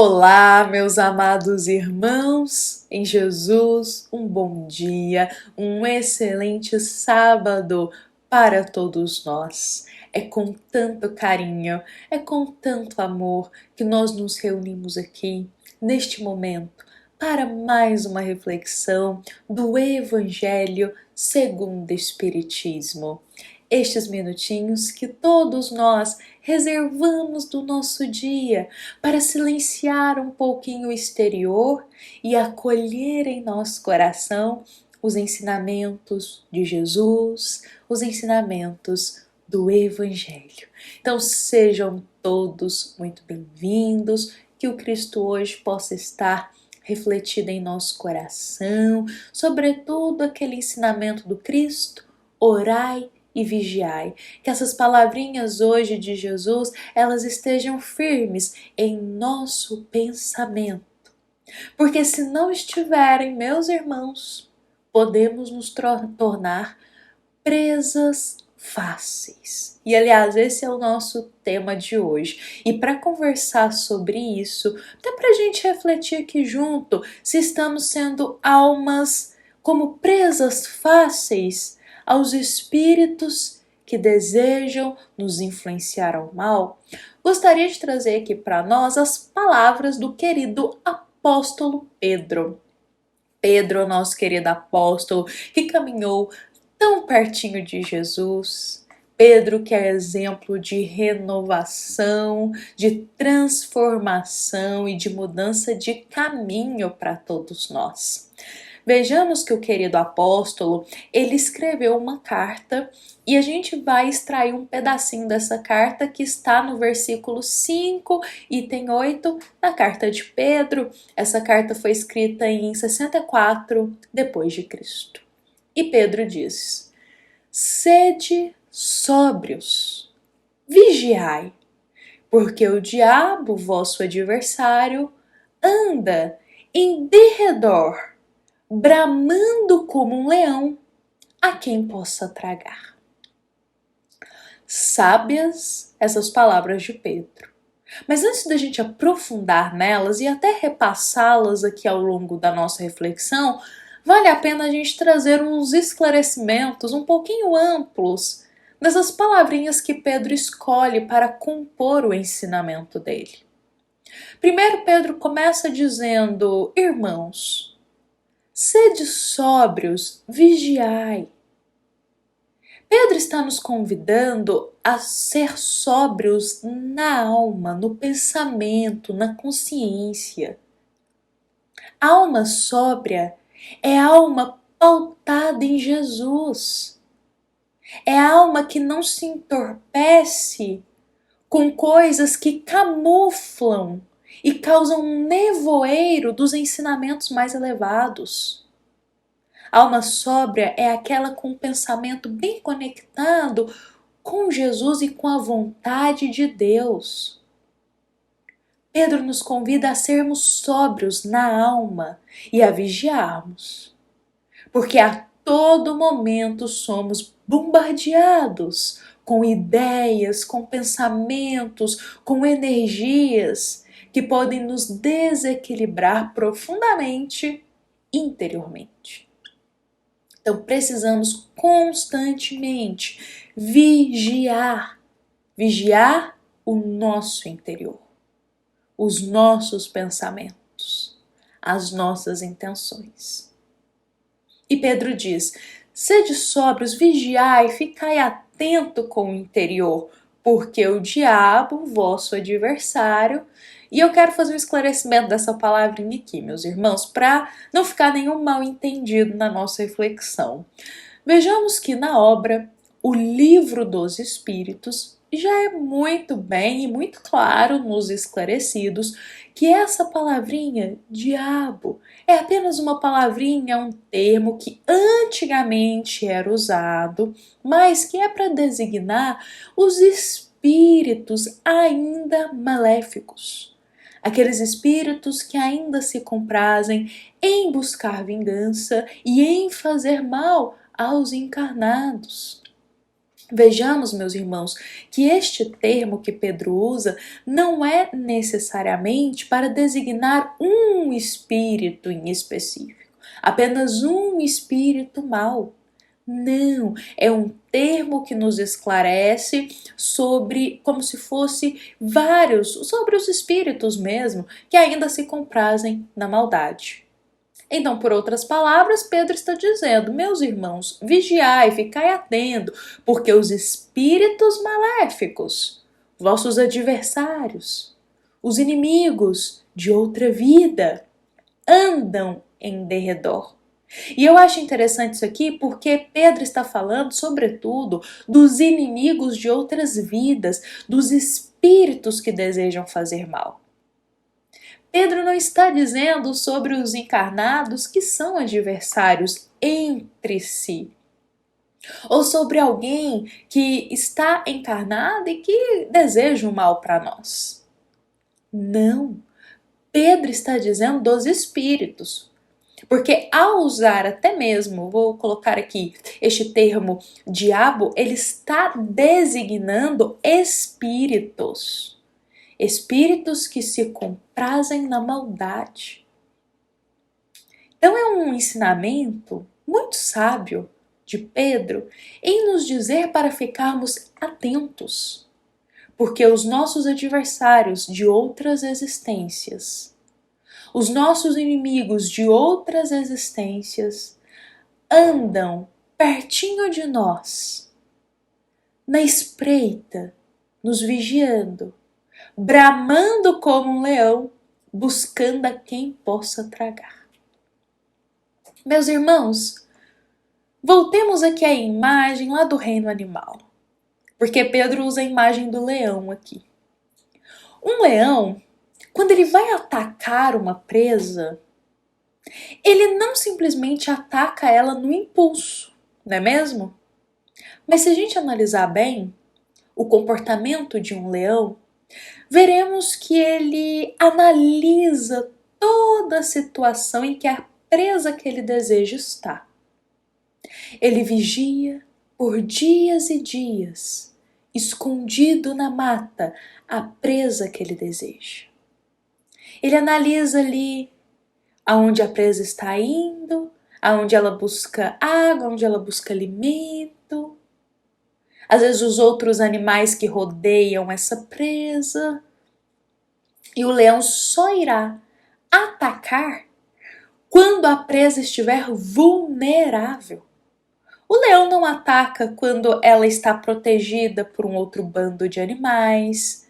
Olá, meus amados irmãos em Jesus, um bom dia, um excelente sábado para todos nós. É com tanto carinho, é com tanto amor que nós nos reunimos aqui neste momento para mais uma reflexão do Evangelho segundo o Espiritismo. Estes minutinhos que todos nós reservamos do nosso dia para silenciar um pouquinho o exterior e acolher em nosso coração os ensinamentos de Jesus, os ensinamentos do Evangelho. Então sejam todos muito bem-vindos, que o Cristo hoje possa estar refletido em nosso coração, sobretudo aquele ensinamento do Cristo: orai e vigiai. Que essas palavrinhas hoje de Jesus, elas estejam firmes em nosso pensamento. Porque se não estiverem, meus irmãos, podemos nos tornar presas fáceis. E aliás, esse é o nosso tema de hoje. E para conversar sobre isso, até para a gente refletir aqui junto, se estamos sendo almas como presas fáceis aos espíritos que desejam nos influenciar ao mal, gostaria de trazer aqui para nós as palavras do querido apóstolo Pedro. Pedro, nosso querido apóstolo, que caminhou tão pertinho de Jesus. Pedro, que é exemplo de renovação, de transformação e de mudança de caminho para todos nós. Vejamos que o querido apóstolo, ele escreveu uma carta e a gente vai extrair um pedacinho dessa carta que está no versículo 5, item 8, na carta de Pedro. Essa carta foi escrita em 64 depois de Cristo. E Pedro diz: sede sóbrios, vigiai, porque o diabo, vosso adversário, anda em derredor, bramando como um leão, a quem possa tragar. Sábias essas palavras de Pedro. Mas antes da gente aprofundar nelas e até repassá-las aqui ao longo da nossa reflexão, vale a pena a gente trazer uns esclarecimentos um pouquinho amplos dessas palavrinhas que Pedro escolhe para compor o ensinamento dele. Primeiro, Pedro começa dizendo: irmãos, sede sóbrios, vigiai. Pedro está nos convidando a ser sóbrios na alma, no pensamento, na consciência. A alma sóbria é a alma pautada em Jesus. É a alma que não se entorpece com coisas que camuflam e causam um nevoeiro dos ensinamentos mais elevados. A alma sóbria é aquela com o pensamento bem conectado com Jesus e com a vontade de Deus. Pedro nos convida a sermos sóbrios na alma e a vigiarmos, porque a todo momento somos bombardeados com ideias, com pensamentos, com energias que podem nos desequilibrar profundamente interiormente. Então precisamos constantemente vigiar o nosso interior, os nossos pensamentos, as nossas intenções. E Pedro diz: sede sóbrios, vigiai, ficai atento com o interior, porque o diabo, vosso adversário. E eu quero fazer um esclarecimento dessa palavrinha aqui, meus irmãos, para não ficar nenhum mal entendido na nossa reflexão. Vejamos que na obra O Livro dos Espíritos já é muito bem e muito claro nos esclarecidos que essa palavrinha, diabo, é apenas uma palavrinha, um termo que antigamente era usado, mas que é para designar os espíritos ainda maléficos. Aqueles espíritos que ainda se comprazem em buscar vingança e em fazer mal aos encarnados. Vejamos, meus irmãos, que este termo que Pedro usa não é necessariamente para designar um espírito em específico, apenas um espírito mau. Não, é um termo que nos esclarece sobre, como se fosse vários, sobre os espíritos mesmo, que ainda se comprazem na maldade. Então, por outras palavras, Pedro está dizendo: meus irmãos, vigiai, ficai atento, porque os espíritos maléficos, vossos adversários, os inimigos de outra vida, andam em derredor. E eu acho interessante isso aqui porque Pedro está falando, sobretudo, dos inimigos de outras vidas, dos espíritos que desejam fazer mal. Pedro não está dizendo sobre os encarnados que são adversários entre si, ou sobre alguém que está encarnado e que deseja o mal para nós. Não, Pedro está dizendo dos espíritos, porque ao usar até mesmo, vou colocar aqui este termo diabo, ele está designando espíritos. Espíritos que se comprazem na maldade. Então é um ensinamento muito sábio de Pedro em nos dizer para ficarmos atentos, porque os nossos adversários de outras existências, os nossos inimigos de outras existências, andam pertinho de nós, na espreita, nos vigiando, bramando como um leão, buscando a quem possa tragar. Meus irmãos, voltemos aqui à imagem lá do reino animal, porque Pedro usa a imagem do leão aqui. Um leão, quando ele vai atacar uma presa, ele não simplesmente ataca ela no impulso, não é mesmo? Mas se a gente analisar bem o comportamento de um leão, veremos que ele analisa toda a situação em que a presa que ele deseja está. Ele vigia por dias e dias, escondido na mata, a presa que ele deseja. Ele analisa ali aonde a presa está indo, aonde ela busca água, onde ela busca alimento. Às vezes os outros animais que rodeiam essa presa. E o leão só irá atacar quando a presa estiver vulnerável. O leão não ataca quando ela está protegida por um outro bando de animais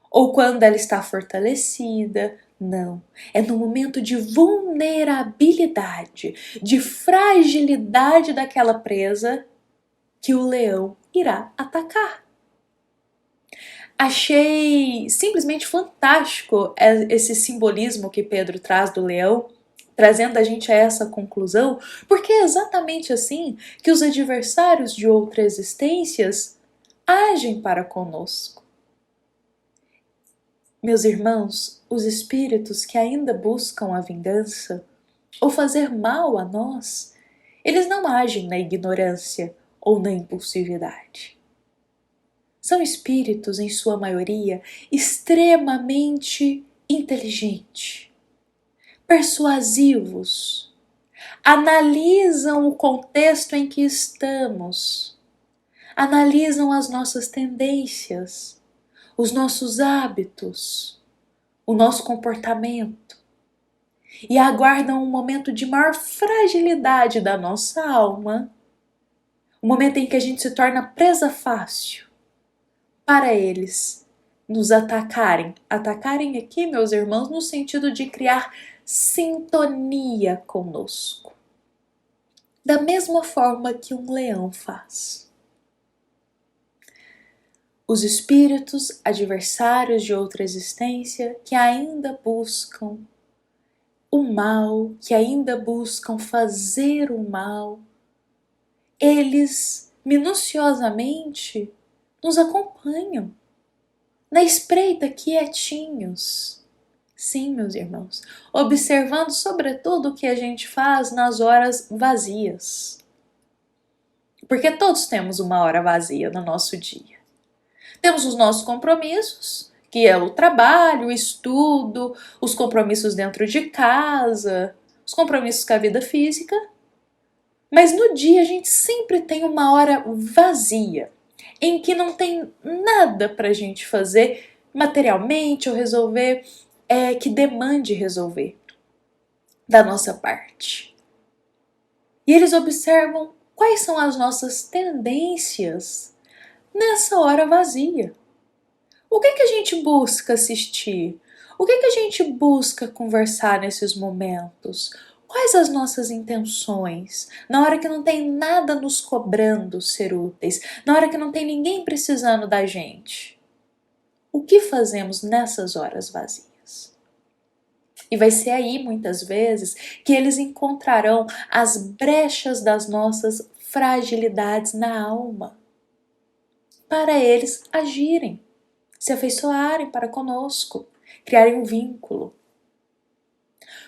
ou quando ela está fortalecida. Não, é no momento de vulnerabilidade, de fragilidade daquela presa que o leão irá atacar. Achei simplesmente fantástico esse simbolismo que Pedro traz do leão, trazendo a gente a essa conclusão, porque é exatamente assim que os adversários de outras existências agem para conosco. Meus irmãos, os espíritos que ainda buscam a vingança ou fazer mal a nós, eles não agem na ignorância ou na impulsividade. São espíritos, em sua maioria, extremamente inteligentes, persuasivos, analisam o contexto em que estamos, analisam as nossas tendências, os nossos hábitos, o nosso comportamento e aguardam um momento de maior fragilidade da nossa alma, o momento em que a gente se torna presa fácil para eles nos atacarem. Atacarem aqui, meus irmãos, no sentido de criar sintonia conosco. Da mesma forma que um leão faz. Os espíritos adversários de outra existência que ainda buscam o mal, que ainda buscam fazer o mal, eles minuciosamente nos acompanham na espreita, quietinhos. Sim, meus irmãos, observando sobretudo o que a gente faz nas horas vazias. Porque todos temos uma hora vazia no nosso dia. Temos os nossos compromissos, que é o trabalho, o estudo, os compromissos dentro de casa, os compromissos com a vida física. Mas no dia a gente sempre tem uma hora vazia, em que não tem nada para a gente fazer materialmente ou resolver, que demande resolver da nossa parte. E eles observam quais são as nossas tendências nessa hora vazia. O que a gente busca assistir? O que a gente busca conversar nesses momentos? Quais as nossas intenções? Na hora que não tem nada nos cobrando ser úteis, na hora que não tem ninguém precisando da gente. O que fazemos nessas horas vazias? E vai ser aí, muitas vezes, que eles encontrarão as brechas das nossas fragilidades na alma, para eles agirem, se afeiçoarem para conosco, criarem um vínculo.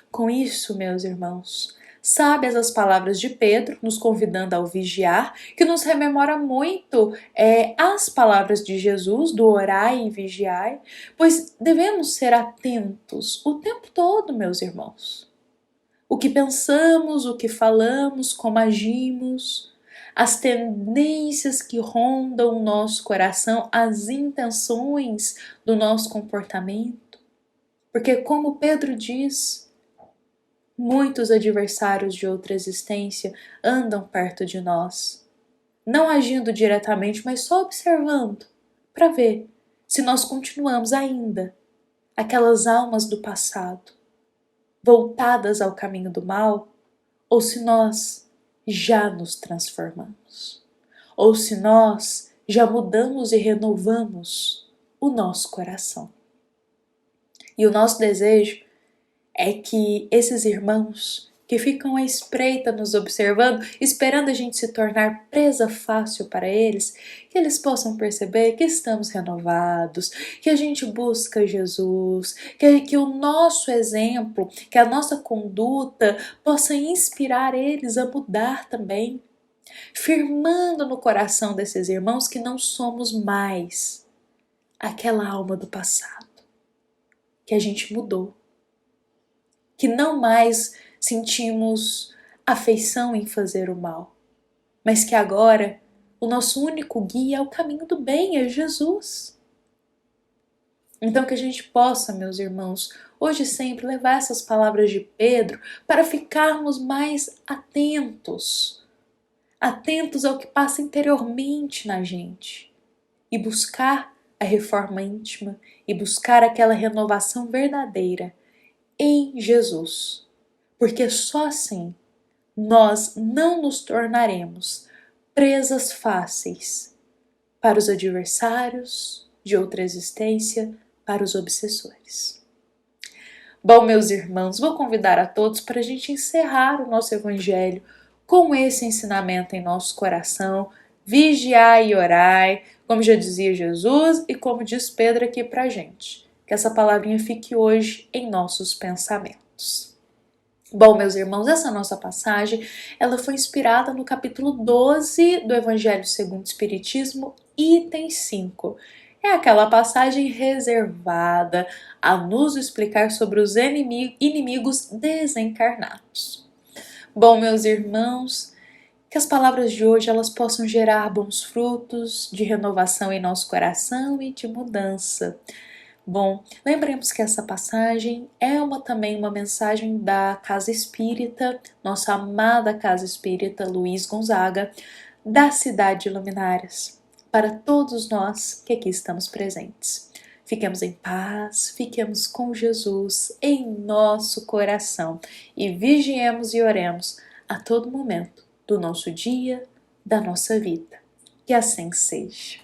Com isso, meus irmãos, sábias as palavras de Pedro, nos convidando ao vigiar, que nos rememora muito as palavras de Jesus, do orai e vigiai, pois devemos ser atentos o tempo todo, meus irmãos. O que pensamos, o que falamos, como agimos, as tendências que rondam o nosso coração, as intenções do nosso comportamento. Porque, como Pedro diz, muitos adversários de outra existência andam perto de nós, não agindo diretamente, mas só observando, para ver se nós continuamos ainda aquelas almas do passado, voltadas ao caminho do mal, ou se nós já nos transformamos, ou se nós já mudamos e renovamos o nosso coração. E o nosso desejo é que esses irmãos que ficam à espreita nos observando, esperando a gente se tornar presa fácil para eles, que eles possam perceber que estamos renovados, que a gente busca Jesus, que o nosso exemplo, que a nossa conduta possa inspirar eles a mudar também, firmando no coração desses irmãos que não somos mais aquela alma do passado, que a gente mudou, que não mais sentimos afeição em fazer o mal, mas que agora o nosso único guia é o caminho do bem, é Jesus. Então que a gente possa, meus irmãos, hoje e sempre levar essas palavras de Pedro para ficarmos mais atentos ao que passa interiormente na gente e buscar a reforma íntima e buscar aquela renovação verdadeira em Jesus, porque só assim nós não nos tornaremos presas fáceis para os adversários de outra existência, para os obsessores. Bom, meus irmãos, vou convidar a todos para a gente encerrar o nosso evangelho com esse ensinamento em nosso coração, vigiai e orai, como já dizia Jesus e como diz Pedro aqui para a gente. Que essa palavrinha fique hoje em nossos pensamentos. Bom, meus irmãos, essa nossa passagem, ela foi inspirada no capítulo 12 do Evangelho segundo o Espiritismo, item 5. É aquela passagem reservada a nos explicar sobre os inimigos desencarnados. Bom, meus irmãos, que as palavras de hoje elas possam gerar bons frutos de renovação em nosso coração e de mudança. Bom, lembremos que essa passagem é também uma mensagem da Casa Espírita, nossa amada Casa Espírita Luiz Gonzaga, da cidade de Luminárias, para todos nós que aqui estamos presentes. Fiquemos em paz, fiquemos com Jesus em nosso coração e vigiemos e oremos a todo momento do nosso dia, da nossa vida. Que assim seja.